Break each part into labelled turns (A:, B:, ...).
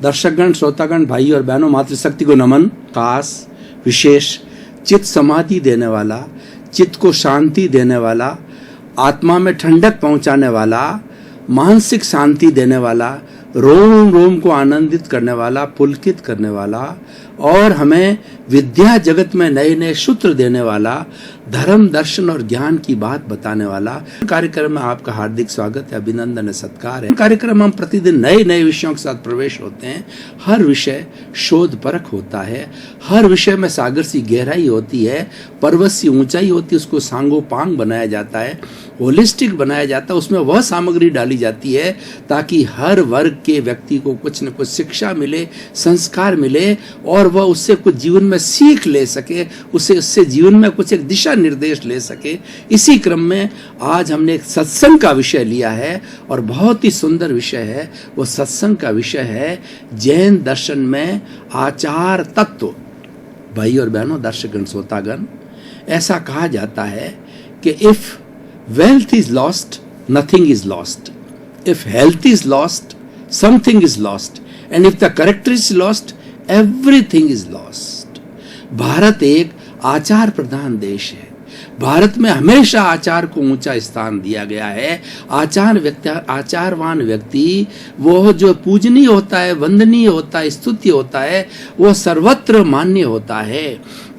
A: दर्शकगण, श्रोतागण, भाई और बहनों, मातृशक्ति को नमन। खास विशेष चित्त समाधि देने वाला, चित्त को शांति देने वाला, आत्मा में ठंडक पहुंचाने वाला, मानसिक शांति देने वाला, रोम रोम को आनंदित करने वाला, पुलकित करने वाला और हमें विद्या जगत में नए नए सूत्र देने वाला, धर्म, दर्शन और ज्ञान की बात बताने वाला कार्यक्रम में आपका हार्दिक स्वागत है, अभिनंदन है, सत्कार है। कार्यक्रम हम प्रतिदिन नए नए विषयों के साथ प्रवेश होते हैं। हर विषय शोध परख होता है, हर विषय में सागर सी गहराई होती है, पर्वत सी ऊंचाई होती है, उसको सांगोपांग बनाया जाता है, होलिस्टिक बनाया जाता है, उसमें वह सामग्री डाली जाती है ताकि हर वर्ग के व्यक्ति को कुछ न कुछ शिक्षा मिले, संस्कार मिले और वह उससे कुछ जीवन में सीख ले सके, उससे जीवन में कुछ एक दिशा निर्देश ले सके। इसी क्रम में आज हमने एक सत्संग का विषय लिया है और बहुत ही सुंदर विषय है। वो सत्संग का विषय है जैन दर्शन में आचार तत्व। भाई और बहनों, दर्शकगण, श्रोतागण, ऐसा कहा जाता है कि if wealth is lost, nothing is lost. If health is lost, something is lost. And if the character is lost, everything is lost. Bharat एक आचार प्रधान देश है। भारत में हमेशा आचार को ऊंचा स्थान दिया गया है। आचारवान व्यक्ति वो जो पूजनीय होता है, वंदनीय होता है, स्तुत्य होता है, वो सर्वत्र मान्य होता है,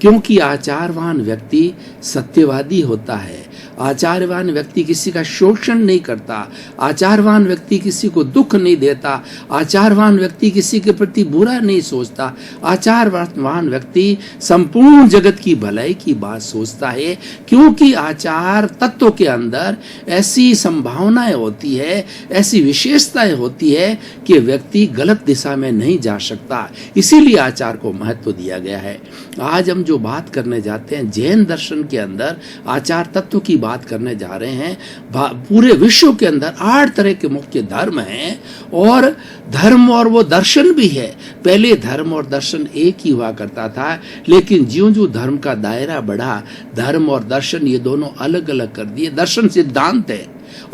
A: क्योंकि आचारवान व्यक्ति सत्यवादी होता है। आचारवान व्यक्ति किसी का शोषण नहीं करता, आचारवान व्यक्ति किसी को दुख नहीं देता, आचारवान व्यक्ति किसी के प्रति बुरा नहीं सोचता, आचारवान व्यक्ति संपूर्ण जगत की भलाई की बात सोचता है, क्योंकि आचार तत्व के अंदर ऐसी संभावनाएं होती है, ऐसी विशेषताएं होती है कि व्यक्ति गलत दिशा में नहीं जा सकता। इसीलिए आचार को महत्व दिया गया है। आज हम जो बात करने जाते हैं, जैन दर्शन के अंदर आचार तत्व की बात करने जा रहे हैं। पूरे विश्व के अंदर 8 तरह के मुख्य धर्म हैं और धर्म और वो दर्शन भी है। पहले धर्म और दर्शन एक ही हुआ करता था, लेकिन ज्यों-ज्यों धर्म का दायरा बढ़ा, धर्म और दर्शन ये दोनों अलग अलग कर दिए। दर्शन सिद्धांत है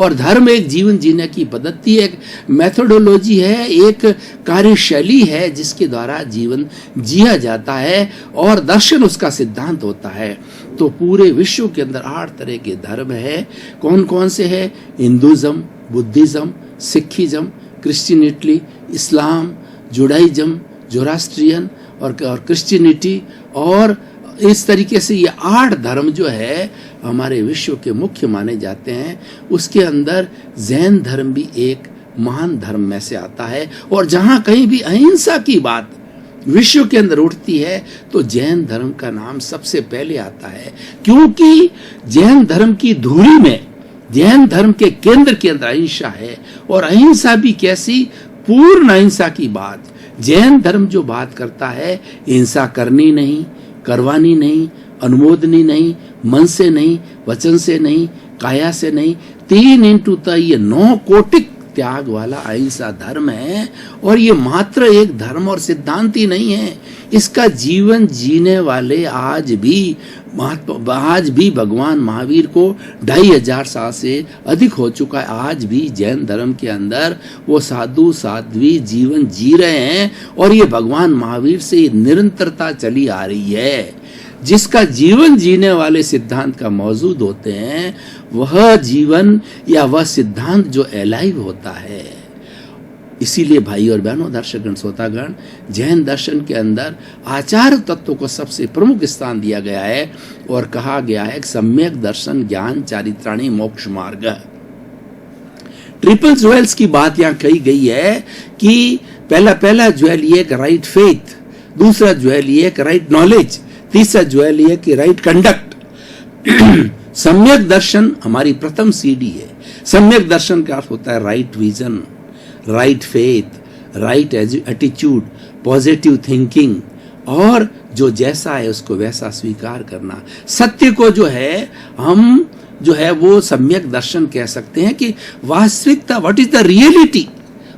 A: और धर्म एक जीवन जीने की पद्धति, एक मेथोडोलॉजी है, एक कार्यशैली है जिसके द्वारा जीवन जिया जाता है और दर्शन उसका सिद्धांत होता है। तो पूरे विश्व के अंदर 8 तरह के धर्म है। कौन कौन से है? हिंदुइज्म, बुद्धिज्म, सिखिज्म, क्रिश्चियनिटी, इस्लाम, जुडाइज्म, जोरास्ट्रियन और क्रिश्चियनिटी। और इस तरीके से ये 8 धर्म जो है हमारे विश्व के मुख्य माने जाते हैं। उसके अंदर जैन धर्म भी एक महान धर्म में से आता है और जहां कहीं भी अहिंसा की बात विश्व के अंदर उठती है तो जैन धर्म का नाम सबसे पहले आता है, क्योंकि जैन धर्म की धुरी में, जैन धर्म के केंद्र के अंदर अहिंसा है। और अहिंसा भी कैसी? पूर्ण अहिंसा की बात। जैन धर्म जो बात करता है, हिंसा करनी नहीं, करवानी नहीं, अनुमोदनी नहीं, मन से नहीं, वचन से नहीं, काया से नहीं, 3 ये 9 कोटिक त्याग वाला अहिंसा धर्म है। और ये मात्र एक धर्म और सिद्धांत ही नहीं है, इसका जीवन जीने वाले आज भी भगवान महावीर को 2500 साल से अधिक हो चुका है। आज भी जैन धर्म के अंदर वो साधु साध्वी जीवन जी रहे हैं और ये भगवान महावीर से निरंतरता चली आ रही है। जिसका जीवन जीने वाले सिद्धांत का मौजूद होते हैं, वह जीवन या वह सिद्धांत जो एलाइव होता है। इसीलिए भाई और बहनों, दर्शकगण, श्रोतागण, जैन दर्शन के अंदर आचार तत्व को सबसे प्रमुख स्थान दिया गया है और कहा गया है सम्यक दर्शन ज्ञान चारित्राणी मोक्ष मार्ग। ट्रिपल ज्वेल्स की बात यहाँ कही गई है कि पहला ज्वेल ये एक राइट फेथ, दूसरा ज्वेल ये एक राइट नॉलेज, तीसरा ज्वेल ये कि राइट कंडक्ट। सम्यक दर्शन हमारी प्रथम सीढ़ी है। सम्यक दर्शन का अर्थ होता है right vision, right faith, right attitude, positive thinking और जो जैसा है उसको वैसा स्वीकार करना। सत्य को जो है हम जो है वो सम्यक दर्शन कह सकते हैं कि वास्तविकता, व्हाट इज द रियलिटी,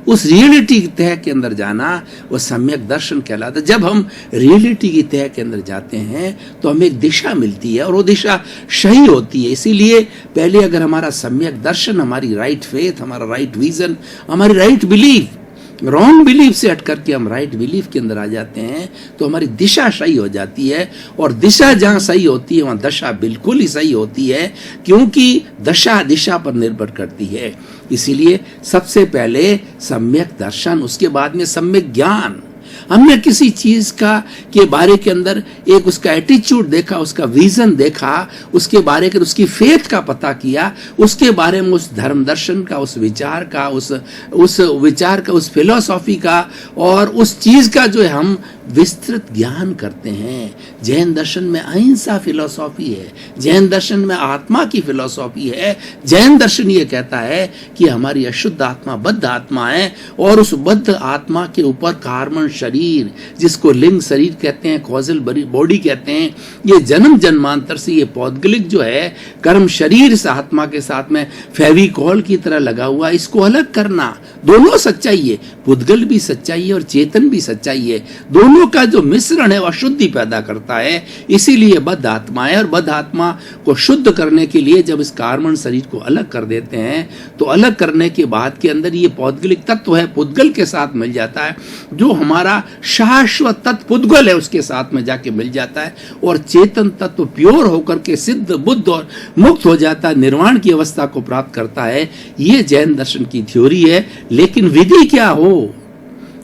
A: उस रियलिटी की तह के अंदर जाना वो सम्यक दर्शन कहलाता है। जब हम रियलिटी की तह के अंदर जाते हैं तो हमें एक दिशा मिलती है और वो दिशा सही होती है। इसीलिए पहले अगर हमारा सम्यक दर्शन, हमारी राइट फेथ, हमारा राइट विजन, हमारी राइट बिलीफ रॉन्ग बिलीफ से हट करके हम राइट बिलीफ के अंदर आ जाते हैं तो हमारी दिशा सही हो जाती है, और दिशा जहां सही होती है वहां दशा बिल्कुल ही सही होती है, क्योंकि दशा दिशा पर निर्भर करती है। इसीलिए सबसे पहले सम्यक दर्शन, उसके बाद में सम्यक ज्ञान। हमने किसी चीज के बारे के अंदर एक उसका एटीट्यूड देखा, उसका विजन देखा, उसके बारे के उसकी फेथ का पता किया, उसके बारे में उस धर्म दर्शन का, उस विचार का, उस विचार का, उस फिलॉसफी का और उस चीज का जो है हम विस्तृत ज्ञान करते हैं। जैन दर्शन में अहिंसा फिलॉसफी है, जैन दर्शन में आत्मा की फिलॉसफी है। जैन दर्शन ये कहता है कि हमारी अशुद्ध आत्मा बद्ध आत्मा है, और उस बद्ध आत्मा के ऊपर कार्बन शरीर, जिसको लिंग शरीर कहते हैं, कॉजल बॉडी कहते हैं, ये जन्म जन्मांतर से ये पौद्गलिक जो है कर्म शरीर इस आत्मा के साथ में फेविकॉल की तरह लगा हुआ, इसको अलग करना। दोनों सच्चाई है, पुद्गल भी सच्चाई है और चेतन भी सच्चाई है। दोनों का जो मिश्रण है वह शुद्धि पैदा करता है। इसीलिए बद्ध आत्मा है, और बद्ध आत्मा को शुद्ध करने के लिए जब इस कार्बन शरीर को अलग कर देते हैं तो अलग करने के बाद के अंदर ये पौद्गलिक तत्व है पुद्गल के साथ मिल जाता है, जो हमारा शाश्वत तत्व पुद्गल है उसके साथ में जाके मिल जाता है, और चेतन तत्व प्योर होकर के सिद्ध बुद्ध और मुक्त हो जाता है, निर्वाण की अवस्था को प्राप्त करता है। ये जैन दर्शन की थ्योरी है। लेकिन विधि क्या हो,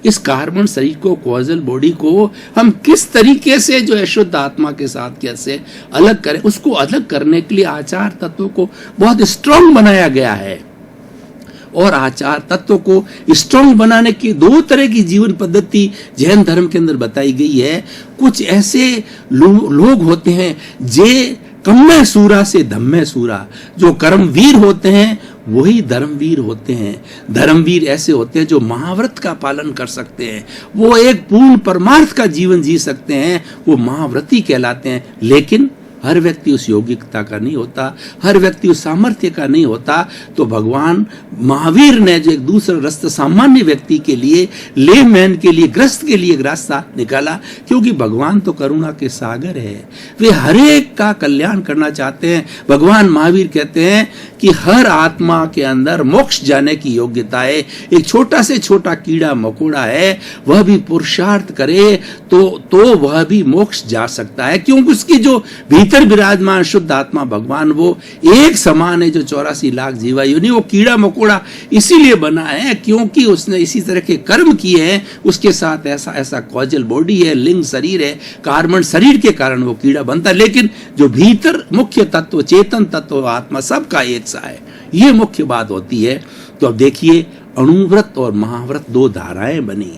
A: इस कार्बन शरीर को, कॉजल बॉडी को हम किस तरीके से जो है शुद्ध आत्मा के साथ कैसे अलग करें, उसको अलग करने के लिए आचार तत्वों को बहुत स्ट्रांग बनाया गया है। और आचार तत्वों को स्ट्रांग बनाने की दो तरह की जीवन पद्धति जैन धर्म के अंदर बताई गई है। कुछ ऐसे लोग होते हैं जे कम्मे सूरा से धम्मे सूरा, जो कर्मवीर होते हैं वही धर्मवीर होते हैं। धर्मवीर ऐसे होते हैं जो महाव्रत का पालन कर सकते हैं, वो एक पूर्ण परमार्थ का जीवन जी सकते हैं, वो महाव्रती कहलाते हैं। लेकिन हर व्यक्ति उस योग्यता का नहीं होता, हर व्यक्ति उस सामर्थ्य का नहीं होता। तो भगवान महावीर ने जो एक दूसरा रास्ता सामान्य व्यक्ति के लिए, लेमैन के लिए, ग्रस्त के लिए एक रास्ता निकाला, क्योंकि भगवान तो करुणा के सागर है, वे हर एक का कल्याण करना चाहते हैं। भगवान महावीर कहते हैं कि हर आत्मा के अंदर मोक्ष जाने की योग्यता है। एक छोटा से छोटा कीड़ा मकोड़ा है, वह भी पुरुषार्थ करे तो वह भी मोक्ष जा सकता है, क्योंकि उसकी जो भीतर विराजमान शुद्ध आत्मा भगवान वो एक समान है, जो 84 लाख जीवा योनि। वो कीड़ा मकोड़ा इसीलिए बना है क्योंकि उसने इसी तरह के कर्म किए हैं, उसके साथ ऐसा ऐसा कॉजल बॉडी है, लिंग शरीर है, कार्बन शरीर के कारण वो कीड़ा बनता है। लेकिन जो भीतर मुख्य तत्व, चेतन तत्व, आत्मा सबका एक सा है, ये मुख्य बात होती है। तो अब देखिए, अणुव्रत और महाव्रत दो धाराएं बनी।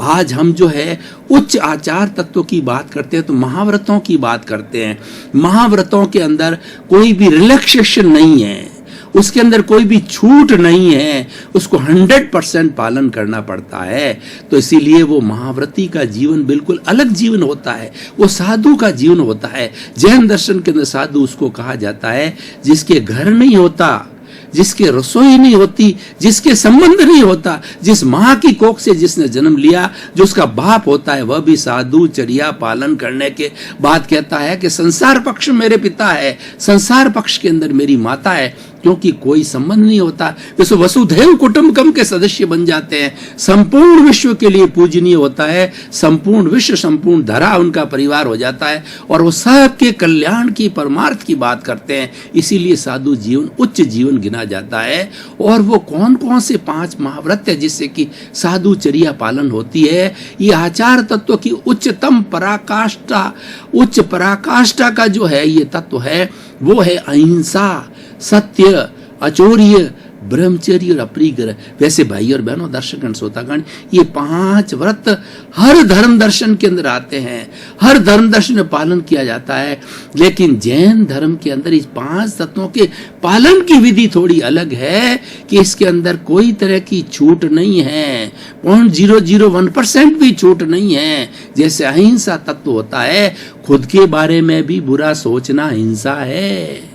A: आज हम जो है उच्च आचार तत्वों की बात करते हैं तो महाव्रतों की बात करते हैं। महाव्रतों के अंदर कोई भी रिलैक्सेशन नहीं है, उसके अंदर कोई भी छूट नहीं है, उसको 100% पालन करना पड़ता है। तो इसीलिए वो महाव्रती का जीवन बिल्कुल अलग जीवन होता है, वो साधु का जीवन होता है। जैन दर्शन के अंदर साधु उसको कहा जाता है जिसके घर नहीं होता, जिसके रसोई नहीं होती, जिसके संबंध नहीं होता, जिस माँ की कोख से जिसने जन्म लिया, जो उसका बाप होता है, वह भी साधुचर्या पालन करने के बाद कहता है कि संसार पक्ष मेरे पिता है, संसार पक्ष के अंदर मेरी माता है, क्योंकि कोई संबंध नहीं होता। जैसे वसुधैव कुटुंबकम के सदस्य बन जाते हैं, संपूर्ण विश्व के लिए पूजनीय होता है, संपूर्ण विश्व, संपूर्ण धरा उनका परिवार हो जाता है, और वो सबके कल्याण की, परमार्थ की बात करते हैं। इसीलिए साधु जीवन उच्च जीवन गिना जाता है। और वो कौन कौन से 5 महाव्रत है जिससे कि साधुचर्या पालन होती है? ये आचार तत्व की उच्चतम पराकाष्ठा, उच्च पराकाष्ठा का जो है ये तत्व है, वो है अहिंसा, सत्य, अचौर्य, ब्रह्मचर्य और अपरिग्रह। वैसे भाई और बहनों, दर्शकगण, श्रोतागण, ये 5 व्रत हर धर्म दर्शन के अंदर आते हैं, हर धर्म दर्शन में पालन किया जाता है। लेकिन जैन धर्म के अंदर इस 5 तत्वों के पालन की विधि थोड़ी अलग है कि इसके अंदर कोई तरह की छूट नहीं है, 0.001% भी छूट नहीं है। जैसे अहिंसा तत्व होता है, खुद के बारे में भी बुरा सोचना हिंसा है,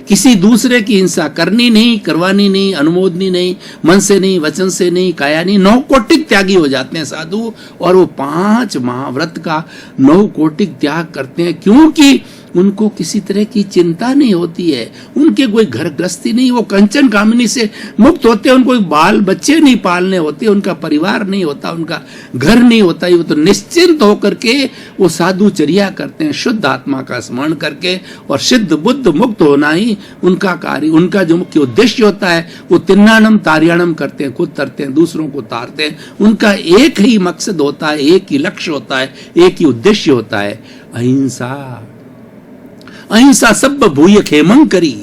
A: किसी दूसरे की हिंसा करनी नहीं, करवानी नहीं, अनुमोदनी नहीं, मन से नहीं, वचन से नहीं, काया नहीं। 9 कोटिक त्यागी हो जाते हैं साधु, और वो 5 महाव्रत का 9 कोटिक त्याग करते हैं, क्योंकि उनको किसी तरह की चिंता नहीं होती है, उनके कोई घर गृहस्थी नहीं, वो कंचन कामिनी से मुक्त होते हैं, उनको बाल बच्चे नहीं पालने होते, उनका परिवार नहीं होता, उनका घर नहीं होता, वो तो निश्चिंत होकर के वो साधुचर्या करते हैं, शुद्ध आत्मा का स्मरण करके, और सिद्ध बुद्ध मुक्त होना ही उनका कार्य, उनका जो मुख्य उद्देश्य होता है। वो तिन्नानम तार्याणम करते हैं, खुद तरते हैं, दूसरों को तारते हैं। उनका एक ही मकसद होता है, एक ही लक्ष्य होता है, एक ही उद्देश्य होता है, अहिंसा। अहिंसा सब भूय खेमं करी।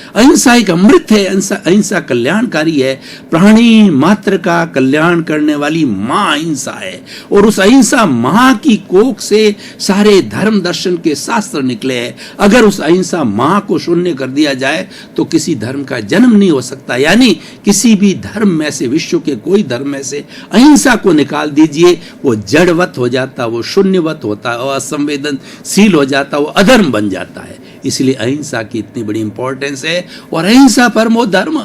A: अहिंसा एक अमृत है, अहिंसा कल्याणकारी है, प्राणी मात्र का कल्याण करने वाली मां अहिंसा है। और उस अहिंसा मां की कोख से सारे धर्म दर्शन के शास्त्र निकले हैं। अगर उस अहिंसा मां को शून्य कर दिया जाए तो किसी धर्म का जन्म नहीं हो सकता। यानी किसी भी धर्म में से, विश्व के कोई धर्म में से अहिंसा को निकाल दीजिए, वो जड़वत हो जाता, वो शून्यवत होता है, असंवेदनशील हो जाता, वो अधर्म बन जाता है। इसलिए अहिंसा की इतनी बड़ी इंपॉर्टेंस है। और अहिंसा परमो धर्म,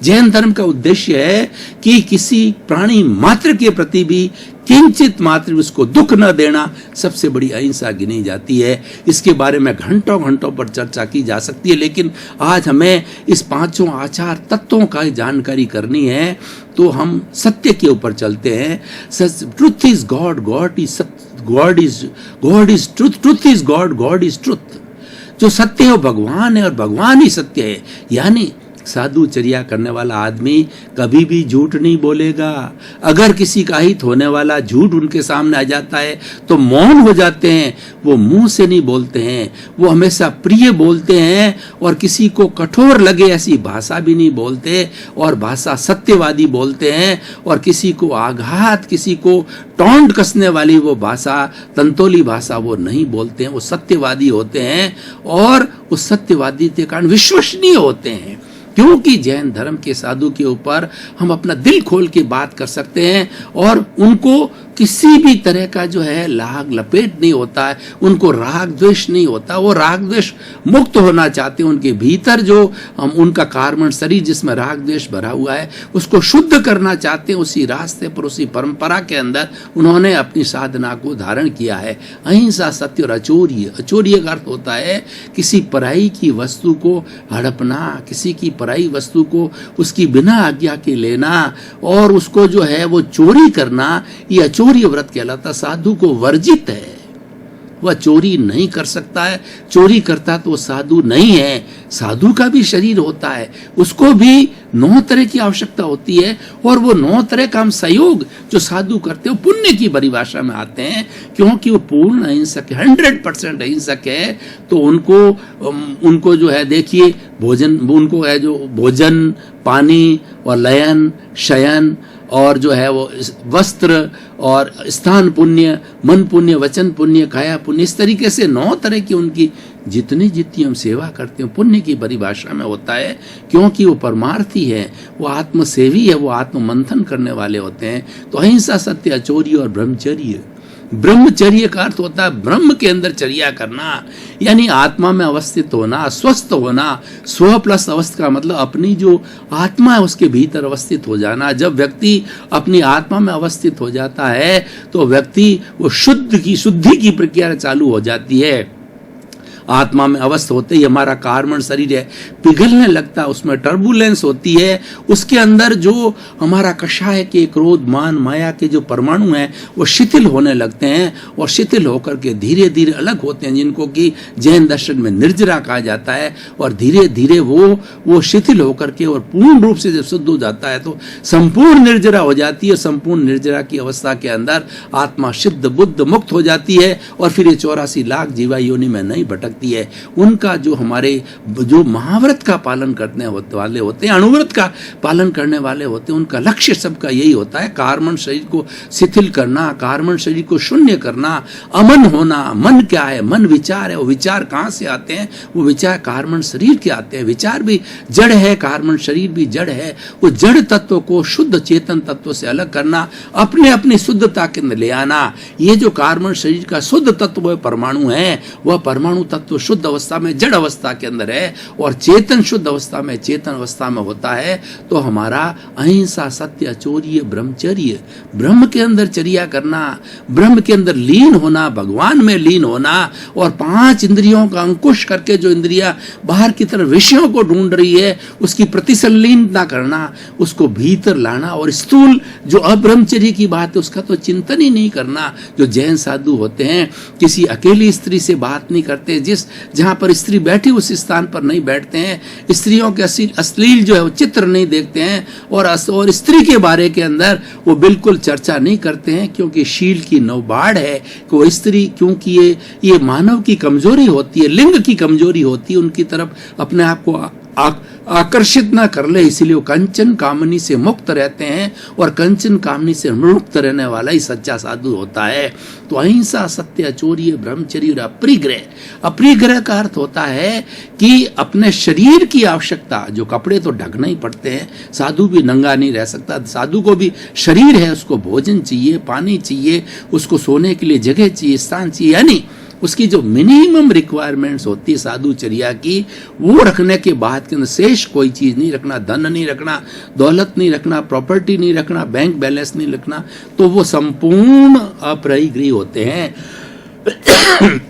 A: जैन धर्म का उद्देश्य है कि किसी प्राणी मात्र के प्रति भी किंचित मात्र उसको दुख न देना सबसे बड़ी अहिंसा गिनी जाती है। इसके बारे में घंटों घंटों पर चर्चा की जा सकती है, लेकिन आज हमें इस पांचों आचार तत्वों का जानकारी करनी है, तो हम सत्य के ऊपर चलते हैं। Truth is God, God is truth, truth is God, God is truth. जो सत्य है वो भगवान है और भगवान ही सत्य है। यानी साधुचर्या करने वाला आदमी कभी भी झूठ नहीं बोलेगा। अगर किसी का हित होने वाला झूठ उनके सामने आ जाता है तो मौन हो जाते हैं, वो मुंह से नहीं बोलते हैं, वो हमेशा प्रिय बोलते हैं और किसी को कठोर लगे ऐसी भाषा भी नहीं बोलते, और भाषा सत्यवादी बोलते हैं। और किसी को आघात, किसी को टोंट कसने वाली वो भाषा, तंतोली भाषा वो नहीं बोलते हैं, वो सत्यवादी होते हैं। और उस सत्यवादी के कारण विश्वसनीय होते हैं, क्योंकि जैन धर्म के साधु के ऊपर हम अपना दिल खोल के बात कर सकते हैं और उनको किसी भी तरह का जो है लाग लपेट नहीं होता है, उनको राग द्वेष नहीं होता, वो राग द्वेष मुक्त होना चाहते हैं। उनके भीतर जो उनका कार्बन शरीर जिसमें राग द्वेष भरा हुआ है उसको शुद्ध करना चाहते हैं। उसी रास्ते पर, उसी परंपरा के अंदर उन्होंने अपनी साधना को धारण किया है। अहिंसा, सत्य और अचौर्य। अचौर्य का अर्थ होता है किसी पराई की वस्तु को हड़पना, किसी की पराई वस्तु को उसकी बिना आज्ञा के लेना और उसको जो है वो चोरी करना, ये अचौर्य व्रत कहलाता। साधु को वर्जित है, वह चोरी नहीं कर सकता है। चोरी करता तो वो साधु नहीं है। साधु का भी शरीर होता है, उसको भी 9 तरह की आवश्यकता होती है, और वो 9 तरह का हम सहयोग जो साधु करते हो पुण्य की परिभाषा में आते हैं, क्योंकि वो पूर्ण अहिंसक है, 100% अहिंसक है। तो उनको जो है देखिए भोजन, उनको है जो भोजन, पानी और लयन, शयन और जो है वो वस्त्र और स्थान पुण्य, मन पुण्य, वचन पुण्य, काया पुण्य, इस तरीके से 9 तरह की उनकी जितनी हम सेवा करते हैं पुण्य की परिभाषा में होता है। क्योंकि वो परमार्थी है, वो आत्मसेवी है, वो आत्म मंथन करने वाले होते हैं। तो अहिंसा, सत्य, अचौर्य और ब्रह्मचर्य। ब्रह्मचर्य का अर्थ होता है ब्रह्म के अंदर चर्या करना, यानी आत्मा में अवस्थित होना, स्वस्थ होना। स्व प्लस अवस्था का मतलब अपनी जो आत्मा है उसके भीतर अवस्थित हो जाना। जब व्यक्ति अपनी आत्मा में अवस्थित हो जाता है तो व्यक्ति वो शुद्धि की प्रक्रिया चालू हो जाती है। आत्मा में अवस्थ होते ही हमारा कार्बन शरीर है पिघलने लगता है, उसमें टर्बुलेंस होती है। उसके अंदर जो हमारा कषाय के क्रोध, मान, माया के जो परमाणु हैं वो शिथिल होने लगते हैं, और शिथिल होकर के धीरे धीरे अलग होते हैं, जिनको कि जैन दर्शन में निर्जरा कहा जाता है। और धीरे धीरे वो शिथिल होकर के और पूर्ण रूप से जब शुद्ध हो जाता है तो संपूर्ण निर्जरा हो जाती है। संपूर्ण निर्जरा की अवस्था के अंदर आत्मा शुद्ध बुद्ध मुक्त हो जाती है, और फिर ये 84 लाख जीवा योनि में नहीं भटक है। उनका जो हमारे जो महाव्रत का पालन करने वाले होते हैं, अणुव्रत का पालन करने वाले होते हैं, उनका लक्ष्य सबका यही होता है कार्बन शरीर को शिथिल करना, कार्बन शरीर को शून्य करना, अमन होना। मन क्या है? मन विचार है। वो विचार कहाँ से आते हैं? वो विचार कार्बन शरीर के आते हैं। विचार भी जड़ है, कार्बन शरीर भी जड़ है। वो जड़ तत्व को शुद्ध चेतन तत्व से अलग करना, अपनी शुद्धता के अंदर ले आना। ये जो कार्बन शरीर का शुद्ध तत्व परमाणु है, वह परमाणु तत्व तत्व शुद्ध अवस्था में जड़ अवस्था के अंदर है और चेतन शुद्ध अवस्था में चेतन अवस्था में होता है, तो हमारा अहिंसा, सत्य, अचौर्य, ब्रह्मचर्य, ब्रह्म के अंदर चर्या करना, ब्रह्म के अंदर लीन होना, भगवान में लीन होना, और 5 इंद्रियों का अंकुश करके जो इंद्रियां बाहर की तरफ विषयों को ढूंढ रही है उसकी प्रतिसंलीनता करना, उसको भीतर लाना, और स्थूल जो अब्रह्मचर्य की बात है उसका तो चिंतन ही नहीं करना। जो जैन साधु होते हैं किसी अकेली स्त्री से बात नहीं करते, जहां पर स्त्री बैठी उस स्थान पर नहीं बैठते हैं, स्त्रियों के अश्लील जो है वो चित्र नहीं देखते हैं, और स्त्री के बारे के अंदर वो बिल्कुल चर्चा नहीं करते हैं, क्योंकि शील की नौबाढ़ है कि वो स्त्री, क्योंकि ये मानव की कमजोरी होती है, लिंग की कमजोरी होती है, उनकी तरफ अपने आप को आकर्षित ना कर ले, इसीलिए वो कंचन कामनी से मुक्त रहते हैं, और कंचन कामनी से मुक्त रहने वाला ही सच्चा साधु होता है। तो अहिंसा, सत्य, अचौर्य, ब्रह्मचर्य और अपरिग्रह। अपरिग्रह का अर्थ होता है कि अपने शरीर की आवश्यकता, जो कपड़े तो ढकना ही पड़ते हैं, साधु भी नंगा नहीं रह सकता, साधु को भी शरीर है, उसको भोजन चाहिए, पानी चाहिए, उसको सोने के लिए जगह चाहिए, स्थान चाहिए, यानी उसकी जो मिनिमम रिक्वायरमेंट्स होती है साधुचर्या की, वो रखने के बाद के अंदर शेष कोई चीज नहीं रखना, धन नहीं रखना, दौलत नहीं रखना, प्रॉपर्टी नहीं रखना, बैंक बैलेंस नहीं रखना, तो वो संपूर्ण अपरिग्रही होते हैं।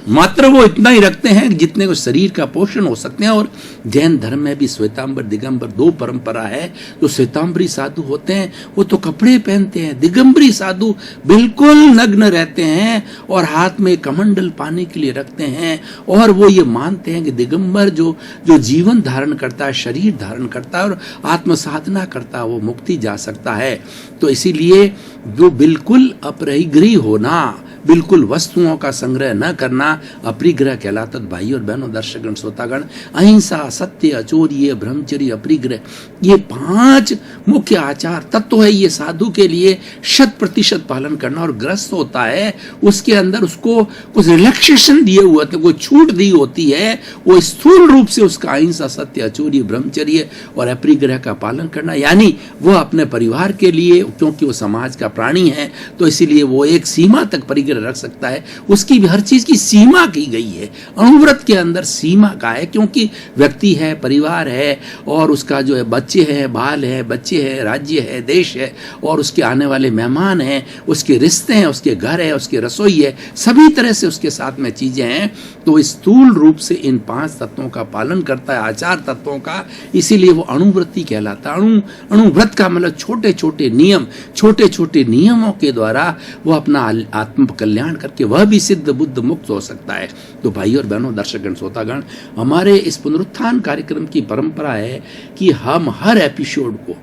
A: मात्र वो इतना ही रखते हैं जितने को शरीर का पोषण हो सकते हैं। और जैन धर्म में भी श्वेतांबर दिगंबर 2 परंपरा है। जो श्वेतांबरी साधु होते हैं वो तो कपड़े पहनते हैं, दिगंबरी साधु बिल्कुल नग्न रहते हैं और हाथ में कमंडल पाने के लिए रखते हैं, और वो ये मानते हैं कि दिगंबर जो जीवन धारण करता है, शरीर धारण करता है और आत्म साधना करता है, वो मुक्ति जा सकता है। तो इसीलिए जो बिल्कुल अपरिग्रही होना, बिल्कुल वस्तुओं का संग्रह न करना अपरिग्रह कहलाता। भाई और बहनों, दर्शकगण, श्रोतागण, अहिंसा, सत्य, अचौर्य, ब्रह्मचर्य, अपरिग्रह, ये 5 मुख्य आचार तत्व है। ये साधु के लिए 100% पालन करना, और ग्रस्त होता है उसके अंदर उसको कुछ रिलैक्सेशन दिए हुए होते, कोई छूट दी होती है, वो स्थूल रूप से उसका अहिंसा, सत्य, अचौर्य, ब्रह्मचर्य और अपरिग्रह का पालन करना, यानी वो अपने परिवार के लिए, क्योंकि वो समाज का प्राणी है तो इसीलिए वो एक सीमा तक परिग्रह रख सकता है। उसकी भी हर चीज की सीमा की गई है, अणुव्रत के अंदर सीमा का है, क्योंकि व्यक्ति है, परिवार है, और उसका जो है बच्चे हैं, बाल है, बच्चे है, राज्य है, देश है, और उसके आने वाले मेहमान हैं, उसके रिश्ते हैं, उसके घर है, उसके रसोई है, सभी तरह से उसके साथ में चीजें हैं। तो स्थूल रूप से इन 5 तत्वों का पालन करता है, आचार तत्वों का, इसीलिए वो अणुव्रती कहलाता है। अणुव्रत का मतलब छोटे छोटे नियम, छोटे छोटे नियमों के द्वारा वो अपना आत्म कल्याण करके वह भी सिद्ध बुद्ध मुक्त हो सकता है। तो भाई और बहनों, दर्शकगण, श्रोतागण, हमारे इस पुनरुत्थान कार्यक्रम की परंपरा है कि हम हर एपिसोड को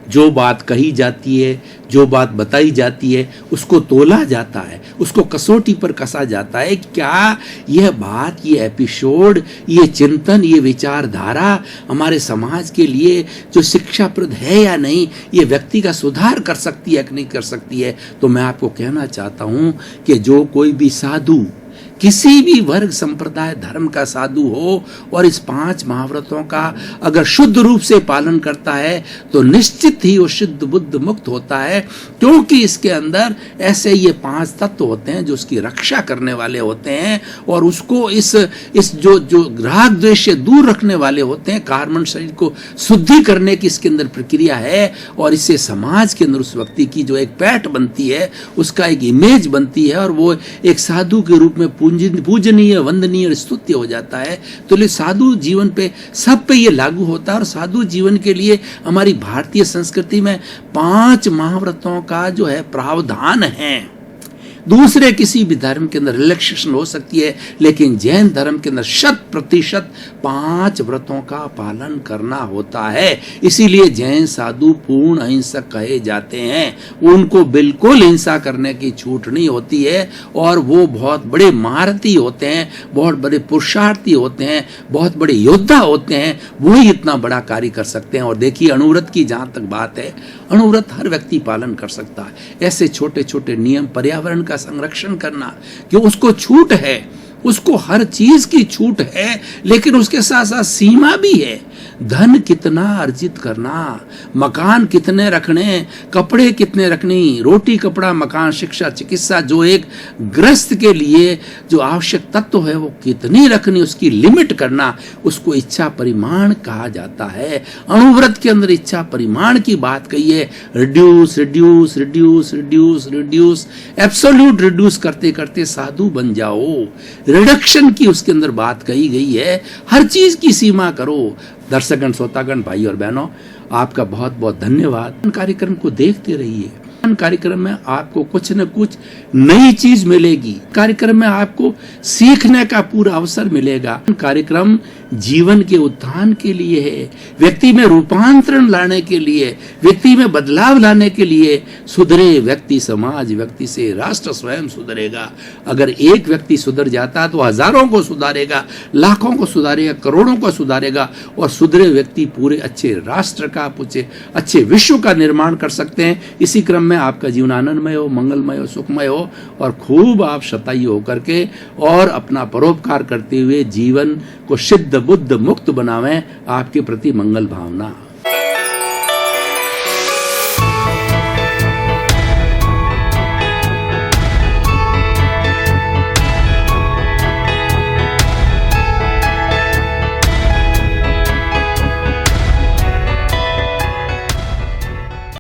A: जो बात कही जाती है, जो बात बताई जाती है, उसको तोला जाता है, उसको कसौटी पर कसा जाता है। क्या यह बात, ये एपिसोड, ये चिंतन, ये विचारधारा हमारे समाज के लिए जो शिक्षाप्रद है या नहीं, ये व्यक्ति का सुधार कर सकती है कि नहीं कर सकती है। तो मैं आपको कहना चाहता हूं कि जो कोई भी साधु, किसी भी वर्ग, संप्रदाय, धर्म का साधु हो और इस 5 महाव्रतों का अगर शुद्ध रूप से पालन करता है तो निश्चित ही वो शुद्ध बुद्ध मुक्त होता है, क्योंकि इसके अंदर ऐसे ये 5 तत्व होते हैं जो उसकी रक्षा करने वाले होते हैं, और उसको इस जो राग द्वेष से दूर रखने वाले होते हैं। कार्बन शरीर को शुद्धि करने की इसके अंदर प्रक्रिया है, और इससे समाज के अंदर उस व्यक्ति की जो एक पैठ बनती है, उसका एक इमेज बनती है, और वो एक साधु के रूप में पूजनीय, वंदनीय और स्तुत्य हो जाता है। तो ये साधु जीवन पे, सब पे ये लागू होता है। और साधु जीवन के लिए हमारी भारतीय संस्कृति में 5 महाव्रतों का जो है प्रावधान है। दूसरे किसी भी धर्म के अंदर रिलैक्सेशन हो सकती है, लेकिन जैन धर्म के अंदर 100% 5 व्रतों का पालन करना होता है। इसीलिए जैन साधु पूर्ण अहिंसक कहे जाते हैं। उनको बिल्कुल हिंसा करने की छूट नहीं होती है, और वो बहुत बड़े महारथी होते हैं, बहुत बड़े पुरुषार्थी होते हैं, बहुत बड़े योद्धा होते हैं, वो ही इतना बड़ा कार्य कर सकते हैं। और देखिए, अणुव्रत की जहां तक बात है, अणुव्रत हर व्यक्ति पालन कर सकता है। ऐसे छोटे छोटे नियम, पर्यावरण का संरक्षण करना, कि उसको छूट है, उसको हर चीज की छूट है, लेकिन उसके साथ साथ सीमा भी है। धन कितना अर्जित करना, मकान कितने रखने, कपड़े कितने रखनी, रोटी कपड़ा मकान शिक्षा चिकित्सा, जो एक गृहस्थ के लिए जो आवश्यक तत्व है वो कितनी रखनी, उसकी लिमिट करना, उसको इच्छा परिमाण कहा जाता है। अणुव्रत के अंदर इच्छा परिमाण की बात कही है। Reduce reduce reduce reduce reduce, absolute reduce करते करते साधु बन जाओ। रिडक्शन की उसके अंदर बात कही गई है। हर चीज की सीमा करो। दर्शकगण, श्रोतागण, भाई और बहनों, आपका बहुत बहुत धन्यवाद। कार्यक्रम को देखते रहिए। कार्यक्रम में आपको कुछ न कुछ नई चीज मिलेगी। कार्यक्रम में आपको सीखने का पूरा अवसर मिलेगा। कार्यक्रम जीवन के उत्थान के लिए है, व्यक्ति में रूपांतरण लाने के लिए, व्यक्ति में बदलाव लाने के लिए। सुधरे व्यक्ति समाज, व्यक्ति से राष्ट्र स्वयं सुधरेगा। अगर एक व्यक्ति सुधर जाता तो हजारों को सुधारेगा, लाखों को सुधारेगा, करोड़ों को सुधारेगा। और सुधरे व्यक्ति पूरे अच्छे राष्ट्र का, अच्छे विश्व का निर्माण कर सकते हैं। इसी क्रम में आपका जीवन आनंदमय हो, मंगलमय हो, सुखमय हो और खूब आप शतायु होकर के और अपना परोपकार करते हुए जीवन को सिद्ध बुद्ध मुक्त बनावें। आपके प्रति मंगल भावना।